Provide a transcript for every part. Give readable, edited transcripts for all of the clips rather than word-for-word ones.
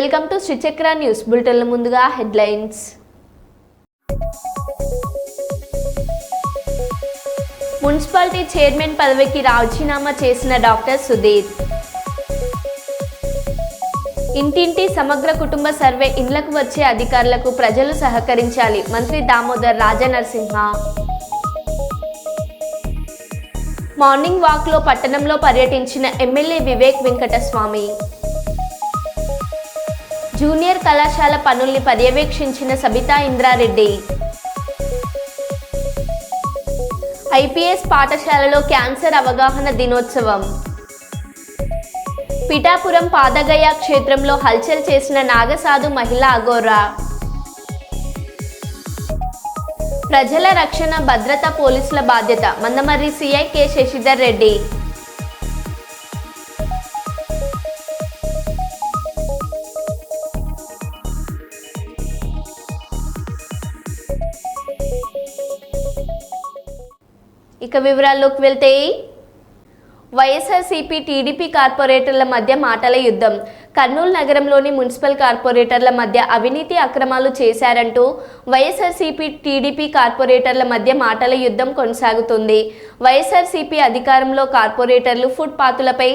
Welcome to Sri Chakra news బులెటిన్ల ముందుగా headlines. Municipality chairman పదవికి రాజీనామా చేసిన డాక్టర్ సుధీర్. ఇంటింటి సమగ్ర కుటుంబ సర్వే ఇండ్లకు వచ్చే అధికారులకు ప్రజలు సహకరించాలి. మంత్రి దామోదర్ రాజనరసింహ. మార్నింగ్ వాక్లో పట్టణంలో పర్యటించిన ఎమ్మెల్యే వివేక్ వెంకటస్వామి. జూనియర్ కళాశాల పనుల్ని పర్యవేక్షించిన సబితా ఇంద్రారెడ్డి. ఐపీఎస్ పాఠశాలలో క్యాన్సర్ అవగాహన దినోత్సవం. పిఠాపురం పాదగయ క్షేత్రంలో హల్చల్ చేసిన నాగసాధు మహిళా అఘోరా. ప్రజల రక్షణ భద్రత పోలీసుల బాధ్యత. Mandamarri CI K Shashidhar Reddy. ఇక వివరాల్లోకి వెళ్తే, వైఎస్ఆర్సీపీ టీడీపీ కార్పొరేటర్ల మధ్య మాటల యుద్ధం. కర్నూలు నగరంలోని మున్సిపల్ కార్పొరేటర్ల మధ్య అవినీతి అక్రమాలు చేశారంటూ వైఎస్ఆర్సీపీ టీడీపీ కార్పొరేటర్ల మధ్య మాటల యుద్ధం కొనసాగుతుంది. వైఎస్ఆర్సీపీ అధికారంలో కార్పొరేటర్లు ఫుట్పాతులపై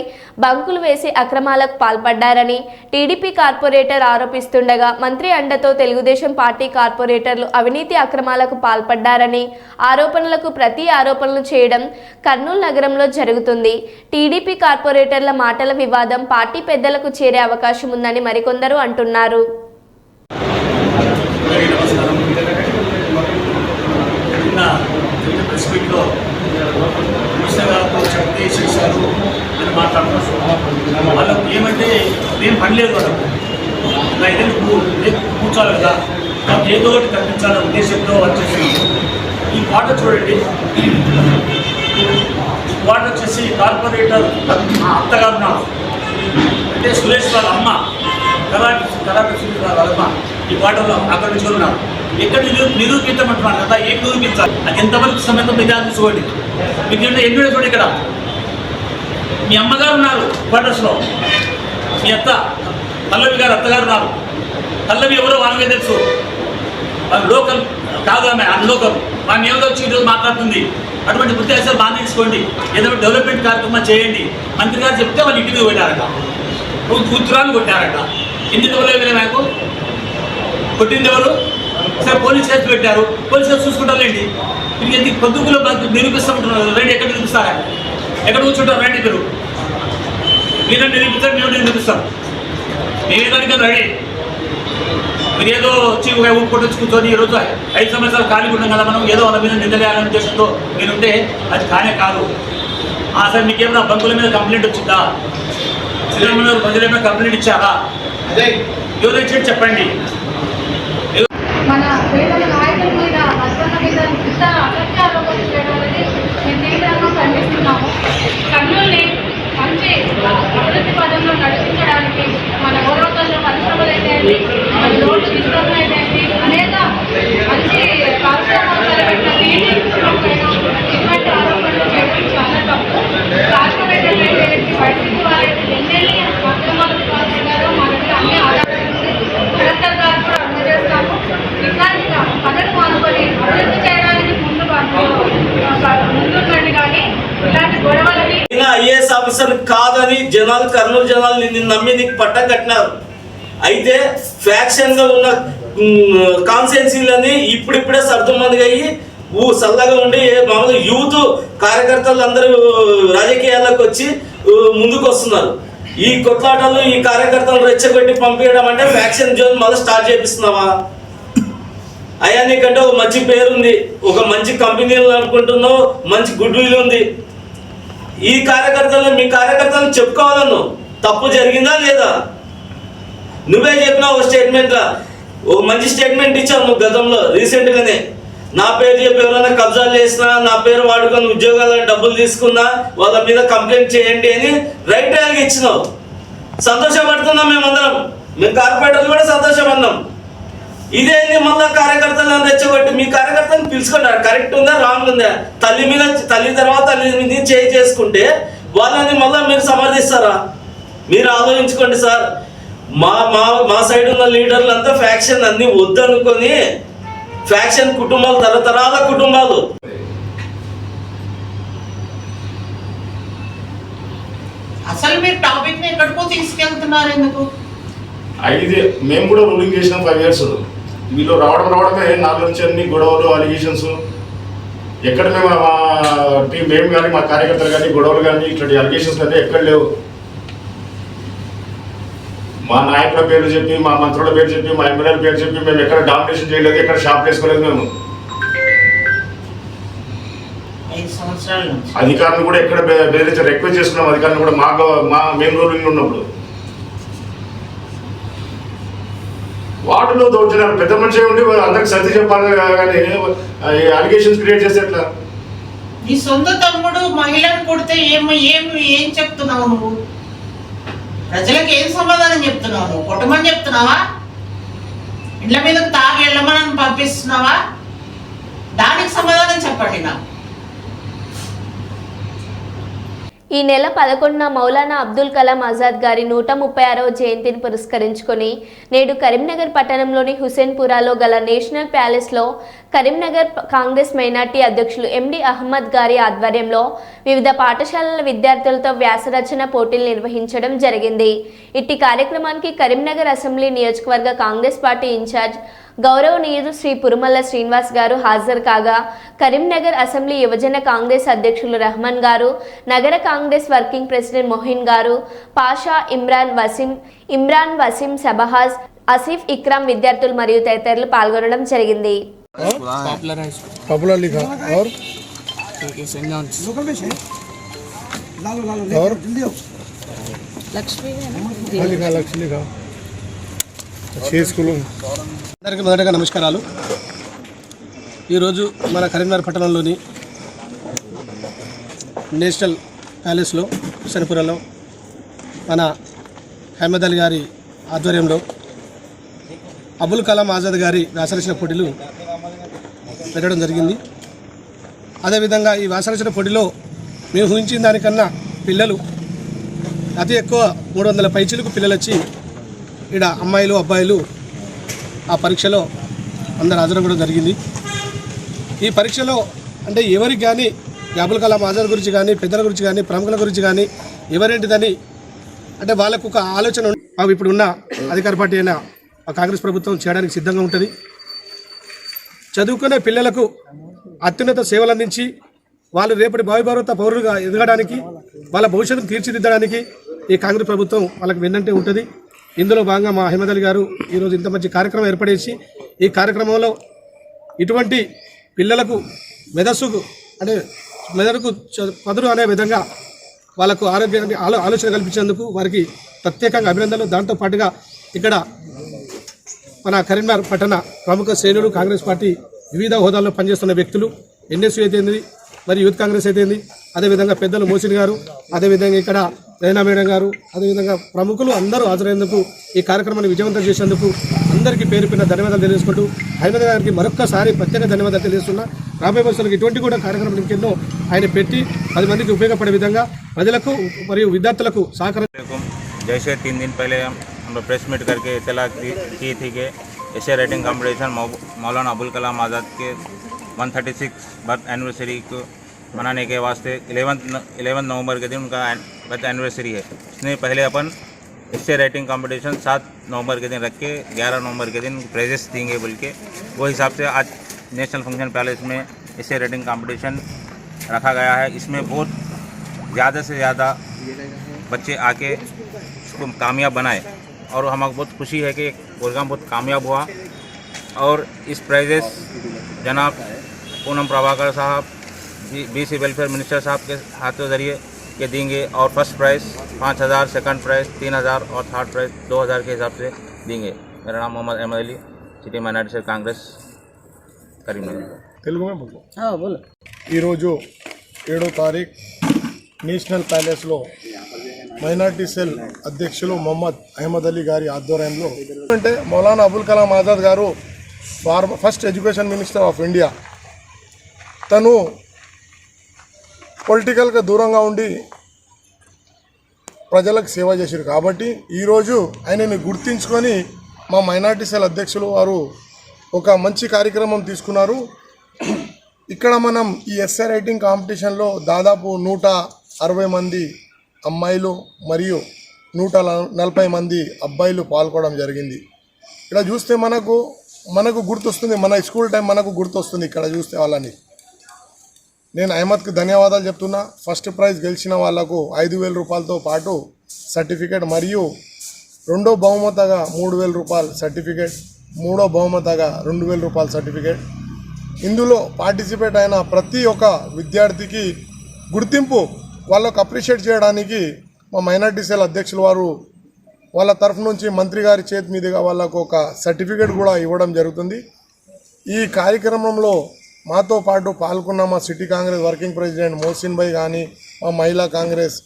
బంకులు వేసి అక్రమాలకు పాల్పడ్డారని టీడీపీ కార్పొరేటర్ ఆరోపిస్తుండగా, మంత్రి అండతో తెలుగుదేశం పార్టీ కార్పొరేటర్లు అవినీతి అక్రమాలకు పాల్పడ్డారని ఆరోపణలకు ప్రతి ఆరోపణలు చేయడం కర్నూలు నగరంలో జరుగుతుంది. టీడీపీ కార్పొరేటర్ల మాటల వివాదం పార్టీ పెద్దలకు చేరే అవకాశం ఉందని మరికొందరు అంటున్నారు. వాళ్ళకు ఏమంటే ఏం పని లేదు, వాళ్ళకు కూర్చోవాలి కదా, మాకు ఏదో ఒకటి కల్పించాలనే ఉద్దేశంతో వచ్చేసి ఈ పాట చూడండి. పాట వచ్చేసి కార్పొరేటర్ అత్తగారు ఉన్నారు, అంటే సురేష్ వాళ్ళ అమ్మ కరాటి సురేష్ వాళ్ళ అమ్మ ఈ పాటలో అక్కడ నుంచి ఉన్నారు. ఎక్కడ నిరూపించమంటున్నారు కదా, ఏం నిరూపించాలి, అది ఎంతవరకు సమయంలో నిజాన్ని చూడండి. మీకు ఎన్ని చూడండి, ఇక్కడ మీ అమ్మగారు ఉన్నారు క్వార్టర్స్లో, మీ అత్త పల్లవి గారు అత్తగారు ఉన్నారు. పల్లవి ఎవరో వాళ్ళకే తెలుసు, వాళ్ళు లోకల్ కాదు, ఆమె అన్లోకల్. ఆమె ఏదో వచ్చి ఈరోజు మాట్లాడుతుంది. అటువంటి ఉద్దేశాలు బాగా తీసుకోండి, ఏదైనా డెవలప్మెంట్ కార్యక్రమం చేయండి. మంత్రి గారు చెప్తే వాళ్ళు ఇంటికి పోయినారట, కూతురాలు కొట్టారట. ఎందుకు ఇవ్వలేదు నాకు, కొట్టింది ఎవరు? సరే పోలీస్ కేసు పెట్టారు, పోలీస్ కేసు చూసుకుంటారులేండి. మీరు ఎందుకు పొద్దుగులో నిరూపిస్తామంటున్నారు? రండి, ఎక్కడ నిరూపిస్తారా? ఎక్కడ కూర్చుంటారు? రండి, మీరు నిరూపిస్తారు, మేము నిరూపిస్తాం. మేమేదానికన్నా రెడీ. మీరు ఏదో వచ్చి కొట్టొచ్చి కూర్చొని ఈరోజు 5 సంవత్సరాలు ఖాళీగా ఉన్నాం కదా, మనం ఏదో వాళ్ళ మీద నిందలేయాలనే ఉద్దేశంతో మీరుంటే అది కానే కాదు. అసలు మీకేమైనా బంకుల మీద కంప్లైంట్ వచ్చిందా? శ్రీరాములు ప్రజల మీద కంప్లైంట్ ఇచ్చారా? అదే ఎవరు ఇచ్చేది చెప్పండి. మన నాయకుల మీద హస్బెండ్ మీద అసత్య ఆరోపణలు చేయడం అనేది మేము తీవ్రంగా ఖండిస్తున్నాము. కర్నూలుని మంచి అభివృద్ధి పదంలో నడిపించడానికి మన గౌరవతంలో పరిశ్రమలు అయితే, మన రోడ్డు విస్తరణ అయితే, అనేక మంచి కార్యక్రమాలు తలపెట్టిన ఇటువంటి ఆరోపణలు చేయడం చాలా తప్పు. కార్పొరేటర్లు అయితే వైసీపీ వాళ్ళైతే ఎన్నెన్ని అక్రమాలకు పాల్పడ్డారో మా దగ్గర అన్ని ఆధారాలు ఉంది. కలెక్టర్ గారు కూడా అందజేస్తాము. ఇట్లాంటిగా పనులు మానుకొని అభివృద్ధి చేయడానికి ముందుండండి, కానీ ఇలాంటి గొడవలని ఐఏఎస్ ఆఫీసర్ కాదని జనాలు, కర్నూలు జనాలు నిన్ను నమ్మి నీకు పట్టం కట్టినారు. అయితే ఫ్యాక్షన్ గా ఉన్న కాన్స్టిట్యున్సీలని ఇప్పుడిప్పుడే సర్దుమందిగా అయ్యి చల్లగా ఉండి మామూలుగా యూత్ కార్యకర్తలు అందరూ రాజకీయాల్లోకి వచ్చి ముందుకు వస్తున్నారు. ఈ కొట్లాటలు, ఈ కార్యకర్తలు రెచ్చగొట్టి పంపించడం అంటే ఫ్యాక్షన్ జోన్ మళ్ళీ స్టార్ట్ చేపిస్తున్నావా? అయ్యా, నీకంటే ఒక మంచి పేరుంది, ఒక మంచి కంపెనీలు అనుకుంటున్నావు, మంచి గుడ్ విల్ ఉంది. ఈ కార్యకర్తలు, మీ కార్యకర్తలను చెప్పుకోవాలను తప్పు జరిగిందా లేదా? నువ్వే చెప్పినావు ఒక స్టేట్మెంట్లో, ఒక మంచి స్టేట్మెంట్ ఇచ్చావు నువ్వు గతంలో రీసెంట్గానే. నా పేరు చెప్పి ఎవరైనా కబ్జాలు చేసినా, నా పేరు వాడుకొని ఉద్యోగాలను డబ్బులు తీసుకున్నా వాళ్ళ మీద కంప్లైంట్ చేయండి అని రైట్ హ్యాండ్గా ఇచ్చినావు. సంతోషపడుతున్నాం మేమందరం, మేము కార్పొరేటర్లు కూడా సంతోషపడినాం. ఇదే మళ్ళీ కార్యకర్తలను రెచ్చగొట్టి మీ కార్యకర్తలను పిలుచుకున్నారు. కరెక్ట్ ఉందా, రాంగ్ ఉందా? తల్లి తర్వాత తల్లి మీద చేసుకుంటే వాళ్ళని మళ్ళీ మీరు సమర్థిస్తారా? మీరు ఆలోచించుకోండి సార్. మా మా మా సైడ్ ఉన్న లీడర్లంతా ఫ్యాక్షన్ అన్ని వద్దనుకొని, ఫ్యాక్షన్ కుటుంబాలు తరతరాల కుటుంబాలు. అసలు మీరు టాపిక్ ని ఎక్కడికో తీసుకెళ్తున్నారు ఎందుకు? మేము కూడా రూలింగ్ చేసినాం 5 years. వీళ్ళు రావడమే నాలుగు నుంచి అన్ని గొడవలు, అలిగేషన్స్. ఎక్కడ మేము మా టీం, మేము కానీ మా కార్యకర్తలు కానీ గొడవలు కానీ ఇట్లాంటి అలిగేషన్స్ అయితే ఎక్కడ లేవు. మా నాయకుల పేర్లు చెప్పి, మా మంత్రుల పేరు చెప్పి, మా ఎమ్మెల్యేల పేరు చెప్పి మేము ఎక్కడ డామినేషన్ చేయలేదు, ఎక్కడ షాప్ వేసుకోలేదు. మేము 5 సంవత్సరాల నుంచి అధికారులు కూడా ఎక్కడ రిక్వెస్ట్ చేసుకున్నాం. అధికారులు కూడా మా మెయిన్ రూలింగ్ ఉన్నప్పుడు వాటిలో దౌర్జన్యాలు పెద్ద మనిషి ఉండి అందరికి సర్ది చెప్పాలి కానీ అలిగేషన్స్ క్రియేట్ చేస్తే ఎట్లా? నీ సొంత తమ్ముడు మహిళను కొడితే ఏం చెప్తున్నావు నువ్వు? ప్రజలకు ఏం సమాధానం చెప్తున్నావు? నువ్వు కొట్టమని చెప్తున్నావా? ఇళ్ల మీదకు తాగి వెళ్ళమని పంపిస్తున్నావా? దానికి సమాధానం చెప్పండి నాకు. ఈ నెల 11న మౌలానా అబ్దుల్ కలాం ఆజాద్ గారి 136వ జయంతిని పురస్కరించుకొని నేడు కరీంనగర్ పట్టణంలోని హుసేన్పురాలో గల నేషనల్ ప్యాలెస్లో కరీంనగర్ కాంగ్రెస్ మైనార్టీ అధ్యక్షులు ఎండి అహ్మద్ గారి ఆధ్వర్యంలో వివిధ పాఠశాలల విద్యార్థులతో వ్యాసరచన పోటీలు నిర్వహించడం జరిగింది. ఇట్టి కార్యక్రమానికి కరీంనగర్ అసెంబ్లీ నియోజకవర్గ కాంగ్రెస్ పార్టీ ఇన్ఛార్జ్ గౌరవనీయులు శ్రీ పురుమల్ల శ్రీనివాస్ గారు హాజరు కాగా, కరీంనగర్ అసెంబ్లీ యువజన కాంగ్రెస్ అధ్యక్షులు రహమాన్ గారు, నగర కాంగ్రెస్ వర్కింగ్ ప్రెసిడెంట్ మొహిన్ గారు, పాషా, ఇమ్రాన్ వసీం, సబహాజ్, ఆసిఫ్ ఇక్రామ్ విద్యార్థులు మరియు తదితరులు పాల్గొనడం జరిగింది. అందరికీ మొదటగా నమస్కారాలు. ఈరోజు మన కరీంనగర్ పట్టణంలోని నేషనల్ ప్యాలెస్లో హుసేన్పురాలో మన అహ్మద్ అలీ గారి ఆధ్వర్యంలో అబుల్ కలాం ఆజాద్ గారి వ్యాసరచన పోటీలు పెట్టడం జరిగింది. అదేవిధంగా ఈ వ్యాసరచన పోటీలో మేము ఊహించిన దానికన్నా పిల్లలు అతి ఎక్కువ 300 పైచిలకు పిల్లలు వచ్చి ఇక్కడ అమ్మాయిలు అబ్బాయిలు ఆ పరీక్షలో అందరు హాజరవ్వడం జరిగింది. ఈ పరీక్షలో అంటే ఎవరికి కానీ అబుల్ కలాం ఆజాద్ గురించి కానీ, పెద్దల గురించి కానీ, ప్రముఖుల గురించి కానీ ఎవరేంటిదని అంటే వాళ్ళకు ఒక ఆలోచన ఇప్పుడు ఉన్న అధికార పార్టీ అయిన కాంగ్రెస్ ప్రభుత్వం చేయడానికి సిద్ధంగా ఉంటుంది. చదువుకునే పిల్లలకు అత్యున్నత సేవలు అందించి వాళ్ళు రేపటి భావిభారత పౌరులుగా ఎదగడానికి, వాళ్ళ భవిష్యత్తును తీర్చిదిద్దడానికి ఈ కాంగ్రెస్ ప్రభుత్వం వాళ్ళకి వెన్నంటే ఉంటుంది. ఇందులో భాగంగా మా అహ్మద్ అలీ గారు ఈరోజు ఇంత మంచి కార్యక్రమం ఏర్పడేసి ఈ కార్యక్రమంలో ఇటువంటి పిల్లలకు మెదడుకు పదురు అనే విధంగా వాళ్ళకు ఆరోగ్యానికి ఆలోచన కల్పించేందుకు వారికి ప్రత్యేకంగా అభినందనలు. దాంతో పాటుగా ఇక్కడ మన కరీంనగర్ పట్టణ ప్రముఖ శ్రేణులు, కాంగ్రెస్ పార్టీ వివిధ హోదాల్లో పనిచేస్తున్న వ్యక్తులు, ఎన్ఎస్యూ అయితేంది, మరి యూత్ కాంగ్రెస్ అయితేంది, అదేవిధంగా పెద్దలు మోసిన్ గారు, అదేవిధంగా ఇక్కడ రైనా మేడం గారు, అదేవిధంగా ప్రముఖులు అందరూ హాజరైనందుకు, ఈ కార్యక్రమాన్ని విజయవంతం చేసేందుకు అందరికీ పేరు పైన ధన్యవాదాలు తెలియజేసుకుంటూ అహ్మద్ గారికి మరొక్కసారి ప్రత్యేక ధన్యవాదాలు తెలియజేస్తున్నా. రాబోయే రోజులకు ఇటువంటి కూడా కార్యక్రమం ఇంకెన్నో ఆయన పెట్టి 10 మందికి ఉపయోగపడే విధంగా ప్రజలకు మరియు విద్యార్థులకు సహకారం. जैसे 3 दिन पहले हम प्रेस मीट करके इतला की थी कि Asia writing competition Maulana Abul Kalam Azad के 136 बर्थ एनिवर्सरी को मनाने के वास्ते 11 नवंबर के दिन उनका बर्थ एनिवर्सरी है. इसने पहले अपन एशिया राइटिंग कंपटीशन 7 नवंबर के दिन रख के 11 नवंबर के दिन प्राइजेस देंगे बोल के वो हिसाब से आज नेशनल फंक्शन पैलेस में एशिया राइटिंग कंपटीशन रखा गया है. इसमें बहुत ज़्यादा से ज़्यादा बच्चे आके इसको कामयाब बनाए और हमें बहुत खुशी है कि प्रोग्राम बहुत कामयाब हुआ. और इस प्राइजेस जनाब पूनम प्रभाकर साहब बीसी वेलफेयर मिनिस्टर साहब के हाथों जरिए ये देंगे. और फर्स्ट प्राइज़ 5,000, सेकंड प्राइज़ 3,000 और थर्ड प्राइज़ 2,000 के हिसाब से देंगे. मेरा नाम मोहम्मद अहमद अली, सिटी माइनॉरिटी से कांग्रेस करीमनगर. తెలుగు बोलो. ఈరోజు 7వ తారీఖు నేషనల్ ప్యాలెస్లో మైనార్టీ సెల్ అధ్యక్షులు మొహమ్మద్ అహ్మద్ అలీ గారి ఆధ్వర్యంలో అంటే మౌలానా అబుల్ కలాం ఆజాద్ గారు first education minister of India. తను పొలిటికల్గా దూరంగా ఉండి ప్రజలకు సేవ చేశారు. కాబట్టి ఈరోజు ఆయనని గుర్తించుకొని మా మైనార్టీ సెల్ అధ్యక్షులు వారు ఒక మంచి కార్యక్రమం తీసుకున్నారు. ఇక్కడ మనం ఈ ఎస్ఏ రైటింగ్ కాంపిటీషన్లో దాదాపు 160 మంది అమ్మాయిలు మరియు 140 మంది అబ్బాయిలు పాల్గొనడం జరిగింది. ఇక్కడ చూస్తే మనకు గుర్తొస్తుంది, మన స్కూల్ టైం మనకు గుర్తొస్తుంది. ఇక్కడ చూస్తే వాళ్ళని నేను అహ్మద్కి ధన్యవాదాలు చెప్తున్నా. ఫస్ట్ ప్రైజ్ గెలిచిన వాళ్లకు 5,000 రూపాయలతో పాటు సర్టిఫికేట్ మరియు రెండో బహుమతిగా 3,000 రూపాయల సర్టిఫికేట్, మూడో బహుమతిగా 2,000 రూపాయల సర్టిఫికేట్. ఇందులో పార్టిసిపేట్ అయిన ప్రతి ఒక్క విద్యార్థికి గుర్తింపు వాళ్ళకు అప్రిషియేట్ చేయడానికి మా మైనార్టీ సెల్ అధ్యక్షుల వారు వాళ్ళ తరఫు నుంచి మంత్రి గారి చేతి మీదుగా వాళ్ళకు ఒక సర్టిఫికేట్ కూడా ఇవ్వడం జరుగుతుంది. ఈ కార్యక్రమంలో మాతో పాటు పాల్గొన్న మా city Congress working president Mohsin bhai కానీ, మా మహిళా కాంగ్రెస్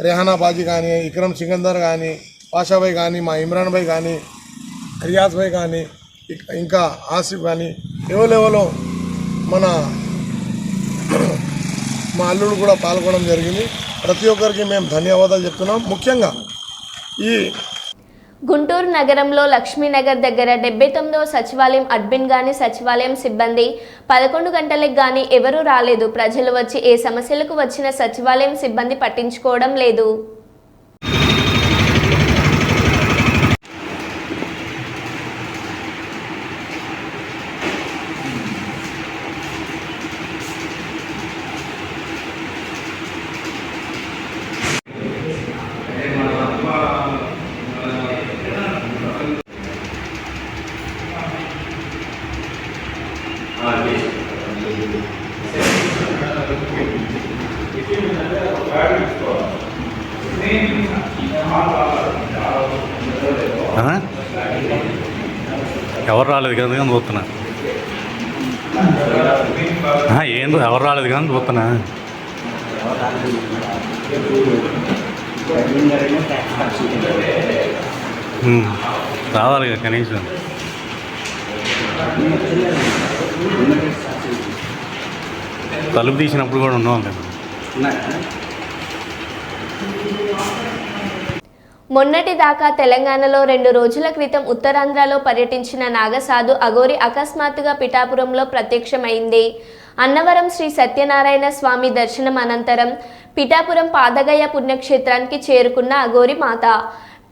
రెహానా బాజీ కానీ, ఇక్రమ్ సికందర్ కానీ, పాషాభాయ్ కానీ, మా ఇమ్రాన్ భాయ్ కానీ, రియాజ్ భాయ్ కానీ, ఇంకా ఆసిఫ్ కానీ, ఎవరెవరో మా అల్లుడు కూడా పాల్గొనడం జరిగింది. ప్రతి ఒక్కరికి మేము ధన్యవాదాలు చెప్తున్నాం. ముఖ్యంగా ఈ గుంటూరు నగరంలో లక్ష్మీనగర్ దగ్గర 79వ సచివాలయం అడ్మిన్ గాని సచివాలయం సిబ్బంది 11 గంటలకు గాని ఎవరూ రాలేదు. ప్రజలు వచ్చి ఏ సమస్యలకు వచ్చిన సచివాలయం సిబ్బంది పట్టించుకోవడం లేదు. ఎవరు రాలేదు కదా కానీ చూస్తున్నా. ఏందో ఎవరు రాలేదు కానీ చూస్తున్నా. రావాలి కదా కనీసం. తలుపు తీసినప్పుడు కూడా ఉన్నాం కదా. మొన్నటి దాకా తెలంగాణలో 2 రోజుల క్రితం ఉత్తరాంధ్రలో పర్యటించిన నాగసాధు అఘోరి అకస్మాత్తుగా పిఠాపురంలో ప్రత్యక్షమైంది. అన్నవరం శ్రీ సత్యనారాయణ స్వామి దర్శనం అనంతరం పిఠాపురం పాదగయ పుణ్యక్షేత్రానికి చేరుకున్న అఘోరి మాత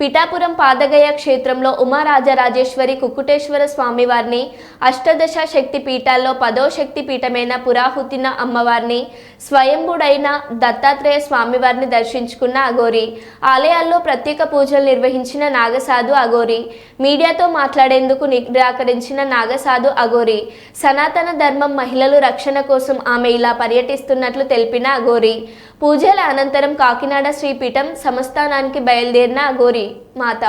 పిఠాపురం పాదగయ క్షేత్రంలో ఉమారాజరాజేశ్వరి కుక్కుటేశ్వర స్వామివారిని, అష్టదశ శక్తి పీఠాల్లో 10వ శక్తి పీఠమైన పురాహుతిన అమ్మవారిని, స్వయంభుడైన దత్తాత్రేయ స్వామివారిని దర్శించుకున్న అఘోరి ఆలయాల్లో ప్రత్యేక పూజలు నిర్వహించిన నాగసాధు అఘోరి మీడియాతో మాట్లాడేందుకు నిరాకరించిన నాగసాధు అఘోరి సనాతన ధర్మం మహిళలు రక్షణ కోసం ఆమె ఇలా పర్యటిస్తున్నట్లు తెలిపిన అఘోరి పూజల అనంతరం కాకినాడ శ్రీపీఠం సంస్థానానికి బయలుదేరిన అఘోరి మాత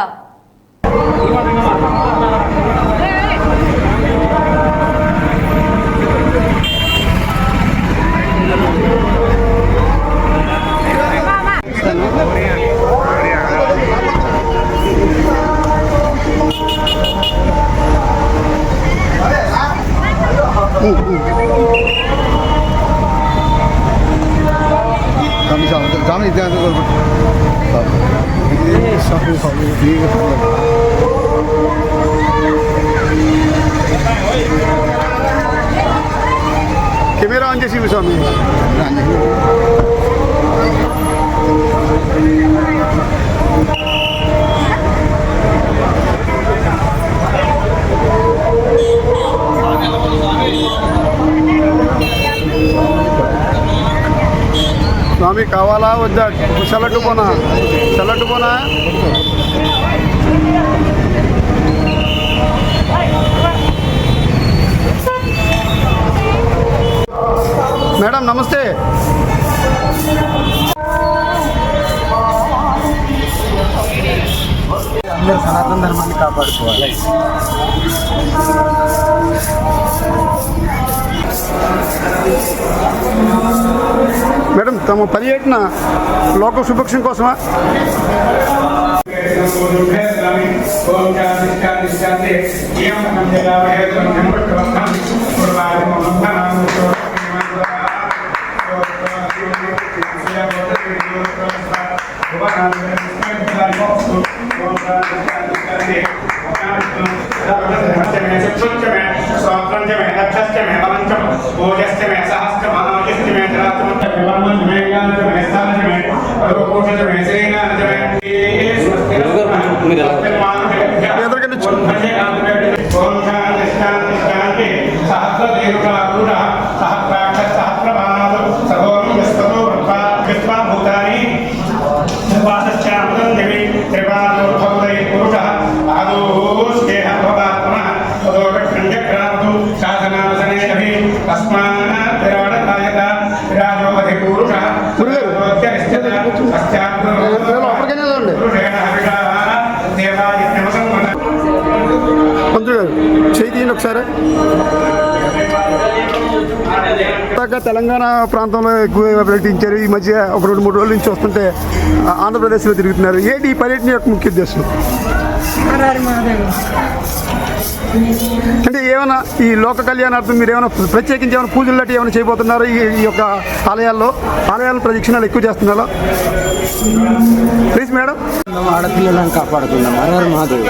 కెమెరా ఆన్ చేసి స్వామి. స్వామి కావాలా వద్దా? చల్లట్టు పోనా? మేడం నమస్తే. అందరూ సనాతన ధర్మాన్ని కాపాడుకోవాలి. మేడం తమ పర్యటన లోక సుభిక్షం కోసమా? చేయండి ఒకసారి. తెలంగాణ ప్రాంతంలో ఎక్కువ పర్యటించారు. ఈ మధ్య ఒక 2-3 రోజుల నుంచి వస్తుంటే ఆంధ్రప్రదేశ్లో తిరుగుతున్నారు. ఏంటి ఈ పర్యటన యొక్క ముఖ్య ఉద్దేశం? అంటే ఏమైనా ఈ లోక కళ్యాణార్థం మీరు ఏమైనా ప్రత్యేకించి ఏమైనా పూజలు లాంటివి ఏమైనా చేయబోతున్నారా? ఈ యొక్క ఆలయాల ప్రదక్షిణాలు ఎక్కువ చేస్తున్నారా? Please madam. ఆడపిల్లలను కాపాడుకుందాం. హర మహాదేవ్.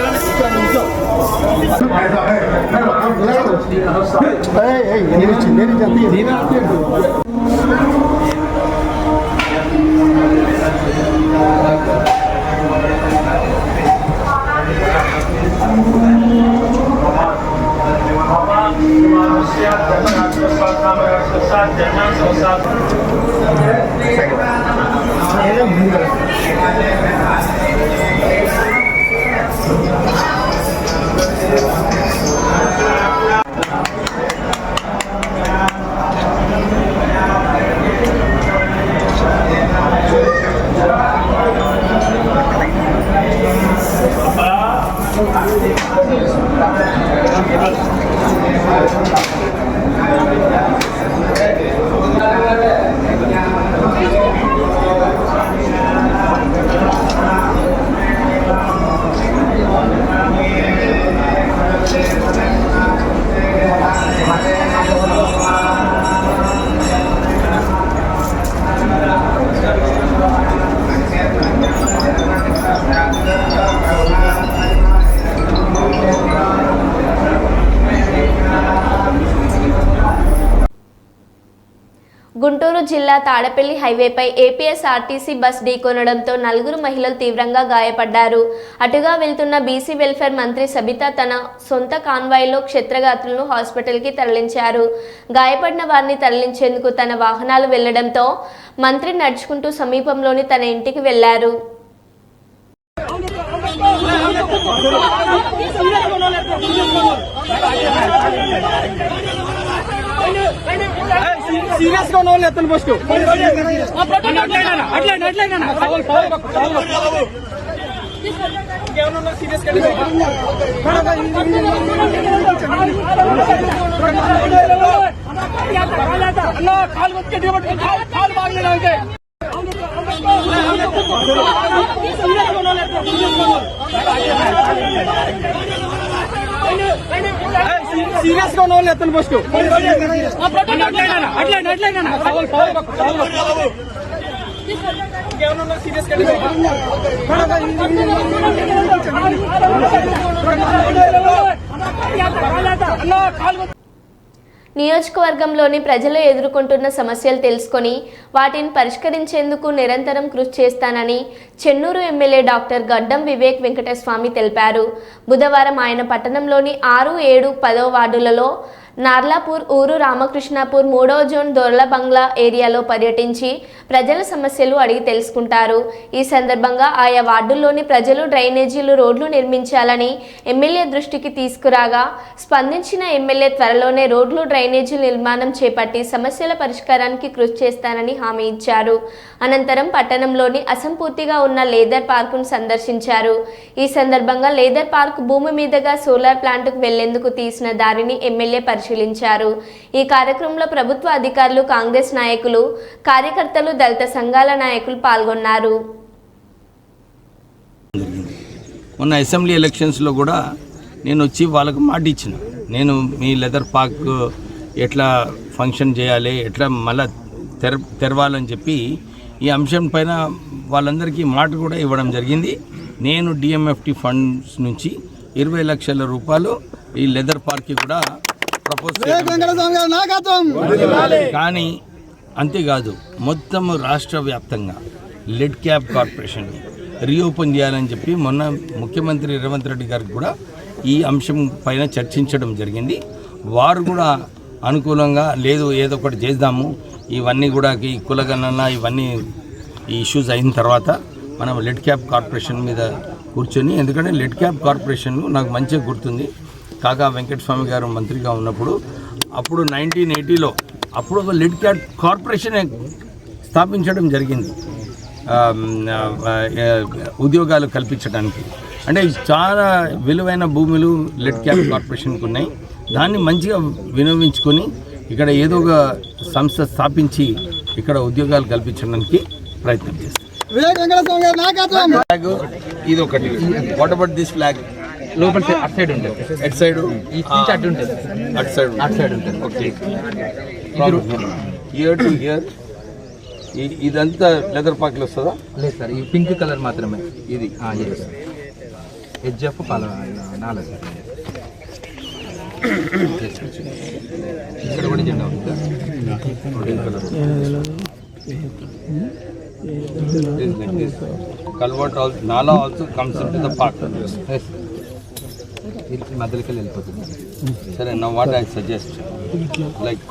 గుంటూరు జిల్లా తాడపల్లి హైవేపై ఏపీఎస్ఆర్టీసీ బస్ ఢీకొనడంతో 4 మహిళలు తీవ్రంగా గాయపడ్డారు. అటుగా వెళ్తున్న బీసీ వెల్ఫేర్ మంత్రి సబితా తన సొంత కాన్వాయ్లో క్షత్రగాత్రులను హాస్పిటల్కి తరలించారు. గాయపడిన వారిని తరలించేందుకు తన వాహనాలు వెళ్లడంతో మంత్రి నడుచుకుంటూ సమీపంలోని తన ఇంటికి వెళ్లారు. సీరియస్ గా ఉన్న వాళ్ళు ఎత్తను ఫస్ట్ సీరియస్ కాలు కాలు బాగలేదంటే సీరియస్ గా ఉన్న వాళ్ళు ఎత్తను ఫస్ట్ నియోజకవర్గంలోని ప్రజలు ఎదుర్కొంటున్న సమస్యలు తెలుసుకొని వాటిని పరిష్కరించేందుకు నిరంతరం కృషి చేస్తానని చెన్నూరు ఎమ్మెల్యే డాక్టర్ గడ్డం వివేక్ వెంకటస్వామి తెలిపారు. బుధవారం ఆయన పట్టణంలోని 6, 7, 10 వార్డులలో నార్లాపూర్, ఊరు రామకృష్ణాపూర్, 3వ జోన్ దొర్ల బంగ్లా ఏరియాలో పర్యటించి ప్రజల సమస్యలు అడిగి తెలుసుకుంటారు. ఈ సందర్భంగా ఆయా వార్డుల్లోని ప్రజలు డ్రైనేజీలు, రోడ్లు నిర్మించాలని ఎమ్మెల్యే దృష్టికి తీసుకురాగా స్పందించిన ఎమ్మెల్యే త్వరలోనే రోడ్లు, డ్రైనేజీల నిర్మాణం చేపట్టి సమస్యల పరిష్కారానికి కృషి చేస్తానని హామీ ఇచ్చారు. అనంతరం పట్టణంలోని అసంపూర్తిగా ఉన్న లేదర్ పార్కును సందర్శించారు. ఈ సందర్భంగా లేదర్ పార్క్ భూమి మీదుగా సోలార్ ప్లాంట్కు వెళ్లేందుకు తీసిన దారిని ఎమ్మెల్యే పరిశీలించారు. ఈ కార్యక్రమంలో ప్రభుత్వ అధికారులు, కాంగ్రెస్ నాయకులు, కార్యకర్తలు, దళిత సంఘాల నాయకులు పాల్గొన్నారు. మొన్న అసెంబ్లీ ఎలక్షన్స్లో కూడా నేను వచ్చి వాళ్ళకు మాట ఇచ్చిన, నేను మీ లెదర్ పార్క్ ఎట్లా ఫంక్షన్ చేయాలి, ఎట్లా మళ్ళా తెరవాలని చెప్పి ఈ అంశం పైన వాళ్ళందరికీ మాట కూడా ఇవ్వడం జరిగింది. నేను డిఎంఎఫ్టి ఫండ్స్ నుంచి 20 లక్షల రూపాయలు ఈ లెదర్ పార్క్కి కూడా ప్రపోజ్ కానీ అంతేకాదు మొత్తం రాష్ట్ర వ్యాప్తంగా లెడ్ క్యాప్ కార్పొరేషన్ రీఓపెన్ చేయాలని చెప్పి మొన్న ముఖ్యమంత్రి రేవంత్ రెడ్డి గారికి కూడా ఈ అంశం పైన చర్చించడం జరిగింది. వారు కూడా అనుకూలంగా లేదు ఏదో ఒకటి చేద్దాము, ఇవన్నీ కూడా ఈ కులగణన ఇవన్నీ ఈ ఇష్యూస్ అయిన తర్వాత మనం లెడ్ క్యాప్ కార్పొరేషన్ మీద కూర్చొని, ఎందుకంటే లెడ్ క్యాప్ కార్పొరేషన్ నాకు మంచిగా గుర్తుంది. కాకా వెంకటస్వామి గారు మంత్రిగా ఉన్నప్పుడు అప్పుడు 1980లో అప్పుడు ఒక లెడ్ క్యాప్ కార్పొరేషన్ స్థాపించడం జరిగింది ఉద్యోగాలు కల్పించడానికి. అంటే చాలా విలువైన భూములు లెడ్ క్యాప్ కార్పొరేషన్కి ఉన్నాయి. దాన్ని మంచిగా వినియోగించుకొని ఇక్కడ ఏదో ఒక సంస్థ స్థాపించి ఇక్కడ ఉద్యోగాలు కల్పించడానికి ప్రయత్నం చేస్తాం. ఫ్లాగ్ ఇది ఒకటి. What about this flag? లోపల అటు సైడ్ ఉంటుంది, ఎట్ సైడ్ అటు ఉంటుంది, అటు సైడ్ ఉంటుంది. ఓకే, ఇయర్ టు ఇయర్ ఇదంతా లెదర్ పార్క్లో వస్తుందా? లేదు సార్, ఈ పింక్ కలర్ మాత్రమే ఇది. హెచ్ఎఫ్ నాలుగు సార్. ఇక్కడ కూడా జెండా ఉంది sir. Culvert nala also comes in to the park. మధ్యలోకి వెళ్ళిపోతుంది. సరే, నా what I suggest, like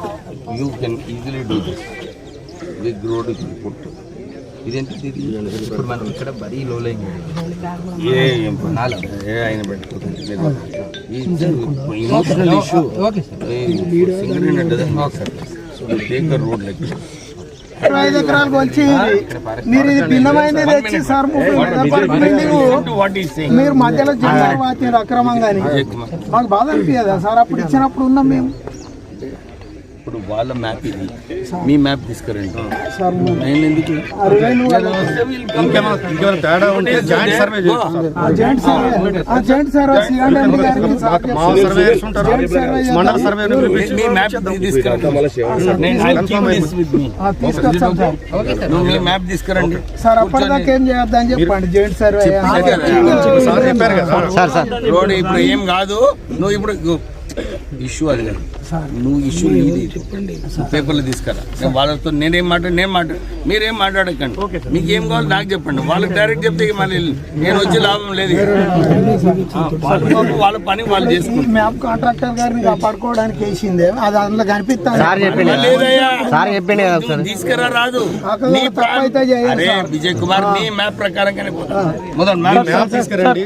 you can easily do this big road put. ఇదేంటి ఇది? ఇప్పుడు మనం ఇక్కడ బరీ లోలైంగ్ ఆయన పెట్టుకుంటుంది emotional issue. Singer dozen work sir. So you take the road like 5 ఎకరాలు వచ్చి మీరు ఇది భిన్నమైనది తెచ్చి సార్ మీరు మధ్యలో జెండా వాచారు అక్రమంగాని మాకు బాధ అనిపించదా సార్? అప్పుడు ఇచ్చినప్పుడు ఉన్నాం మేము. ఇప్పుడు వాళ్ళ మ్యాప్ ఇది, మీ మ్యాప్ తీసుకురండి సార్. నేను ఎందుకు తేడా ఉంటే జాయింట్ సర్వే మండల సర్వే మీ మ్యాప్ మీ మ్యాప్ తీసుకురండి సార్. అప్పటిదాకా ఏం చేయొద్దని చెప్పండి. జాయింట్ సర్వే రోడ్ ఇప్పుడు ఏం కాదు. నువ్వు ఇప్పుడు ఇష్యూ అది కాదు, నువ్వు ఇష్యూ ఇది చెప్పండి, పేపర్లు తీసుకురా. నేను వాళ్ళతో నేనేం మీరేం మాట్లాడకండి. మీకు ఏం కావాలి నాకు చెప్పండి. వాళ్ళకి డైరెక్ట్ చెప్తే మళ్ళీ నేను వచ్చే లాభం లేదు. వాళ్ళ పని వాళ్ళు చేసుకుంటారు. మ్యాప్ కాంట్రాక్టర్ గారిని కాపాడుకోవడానికి వేసిందే అది అందులో కనిపిస్తాను. తీసుకురా రాదు. అరే విజయ్ కుమార్, నీ మ్యాప్ ప్రకారంగానే మొదలు మ్యాప్ తీసుకురండి.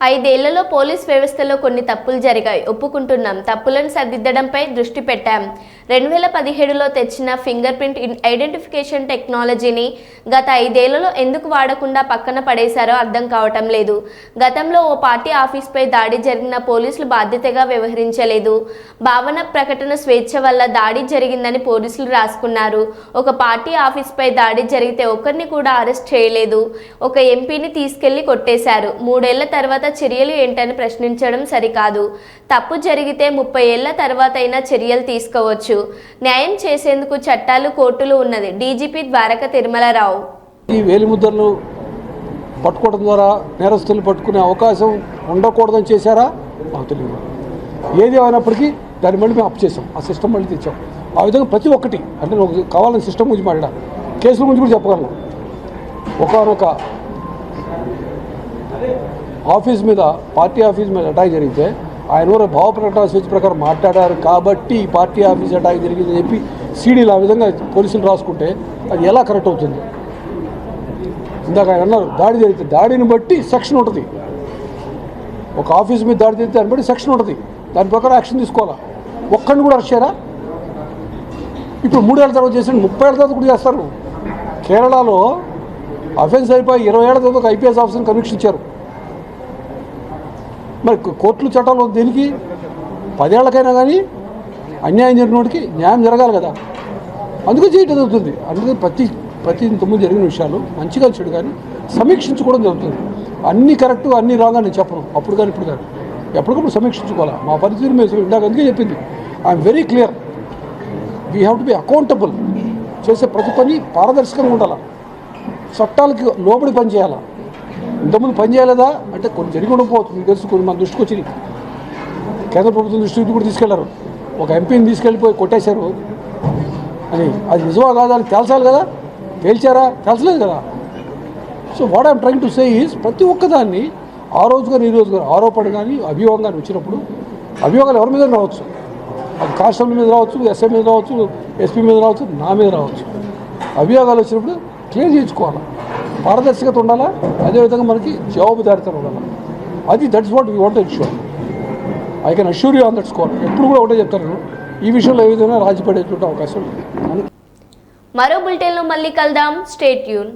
5 ఏళ్లలో పోలీస్ వ్యవస్థలో కొన్ని తప్పులు జరిగాయి, ఒప్పుకుంటున్నాం. తప్పులను సరిదిద్దడంపై దృష్టి పెట్టాం. 2017లో తెచ్చిన ఫింగర్ ప్రింట్ ఐడెంటిఫికేషన్ టెక్నాలజీని గత 5 ఏళ్లలో ఎందుకు వాడకుండా పక్కన పడేశారో అర్థం కావటం లేదు. గతంలో ఓ పార్టీ ఆఫీస్పై దాడి జరిగిన పోలీసులు బాధ్యతగా వ్యవహరించలేదు. భావన ప్రకటన స్వేచ్ఛ వల్ల దాడి జరిగిందని పోలీసులు రాసుకున్నారు. ఒక పార్టీ ఆఫీస్పై దాడి జరిగితే ఒకరిని కూడా అరెస్ట్ చేయలేదు. ఒక ఎంపీని తీసుకెళ్లి కొట్టేశారు. 3 ఏళ్ల తర్వాత చర్యలు ఏంటని ప్రశ్నించడం సరికాదు. తప్పు జరిగితే 30 ఏళ్ల తర్వాత అయినా చర్యలు తీసుకోవచ్చు. న్యాయం చేసేందుకు చట్టాలు, కోర్టులు ఉన్నది. డీజీపీ ద్వారక తిరుమలరావు. ఈ వేలిముద్రలు పట్టుకోవడం ద్వారా నేరస్తులు పట్టుకునే అవకాశం ఉండకూడదని చేశారా మాకు తెలియదు. ఏది అయినప్పటికీ దాన్ని మళ్ళీ మేము అప్ చేసాం, ఆ సిస్టమ్ మళ్ళీ తెచ్చాం. ఆ విధంగా ప్రతి ఒక్కటి అంటే నాకు కావాలని సిస్టమ్ గురించి మాట్లాడాలి, కేసుల గురించి కూడా చెప్పగలను. ఒకనొక ఆఫీస్ మీద, పార్టీ ఆఫీస్ మీద అటాక్ జరిగితే ఆయన ఊరు భావ ప్రకటన స్వేచ్ఛ ప్రకారం మాట్లాడారు కాబట్టి పార్టీ ఆఫీస్ అటాక్ జరిగిందని చెప్పి సీడీలు ఆ విధంగా పోలీసులు రాసుకుంటే అది ఎలా కరెక్ట్ అవుతుంది? ఇందాక ఆయన అన్నారు దాడి జరిగితే దాడిని బట్టి సెక్షన్ ఉంటుంది. ఒక ఆఫీస్ మీద దాడి జరిగితే దాన్ని బట్టి సెక్షన్ ఉంటుంది, దాని ప్రకారం యాక్షన్ తీసుకోవాలా. ఒక్కడిని కూడా అరెస్ట్ చేయరా? ఇప్పుడు 3 ఏళ్ల తర్వాత చేసి 30 ఏళ్ల తర్వాత కూడా చేస్తారు. కేరళలో అఫెన్స్ అయిపోయి 20 ఏళ్ల తర్వాత ఒక ఐపీఎస్ ఆఫీసర్ని కన్విక్షన్ ఇచ్చారు. మరి కోర్టులు చట్టాలు దేనికి? 10 ఏళ్లకైనా కానీ అన్యాయం జరిగినోడికి న్యాయం జరగాలి కదా, అందుకే చేయటం జరుగుతుంది. అందుకే ప్రతి ఇంతకుముందు జరిగిన విషయాలు మంచిగా చెడు కానీ సమీక్షించుకోవడం జరుగుతుంది. అన్నీ కరెక్ట్ అన్నీ రాంగ్ అని నేను చెప్పను, అప్పుడు కానీ ఇప్పుడు కానీ ఎప్పటికప్పుడు సమీక్షించుకోవాలి. మా పరిస్థితి మేము ఇందాక అందుకే చెప్పింది, I'm very clear, we have to be accountable చేసే ప్రతి పని పారదర్శకంగా ఉండాలి, చట్టాలకి లోబడి పని చేయాలి. ఇంతకుముందు పని చేయలేదా అంటే కొన్ని జరిగి ఉండకపోతుంది, మీకు తెలుసు, కొన్ని మన దృష్టికి వచ్చినాయి, కేంద్ర ప్రభుత్వం దృష్టికి కూడా తీసుకెళ్లారు, ఒక ఎంపీని తీసుకెళ్ళిపోయి కొట్టేశారు అని. అది నిజమా కాదా అని తేల్చాలి కదా, తేల్చారా? తేల్చలేదు కదా. So what I'm trying to say is ప్రతి ఒక్కదాన్ని ఆ రోజు కానీ ఈ రోజు కానీ ఆరోపణ కానీ అభియోగం కానీ వచ్చినప్పుడు అభియోగాలు ఎవరి మీద రావచ్చు, అది కానిస్టేబుల్ మీద రావచ్చు, ఎస్ఐ మీద రావచ్చు, ఎస్పీ మీద రావచ్చు, నా మీద రావచ్చు. అభియోగాలు వచ్చినప్పుడు క్లియర్ చేయించుకోవాలి, పారదర్శకత ఉండాలా, అదేవిధంగా మనకి జవాబుదారితనం ఉండాలి. అది that's what we want to ensure. I can assure you on that score. ఎప్పుడు కూడా ఒకటే చెప్తాను, ఈ విషయంలో ఏ విధంగా రాజీ పడేటువంటి అవకాశం లేదు. మరో బులెటిన్లో మళ్ళీ కలుద్దాం. Stay tune.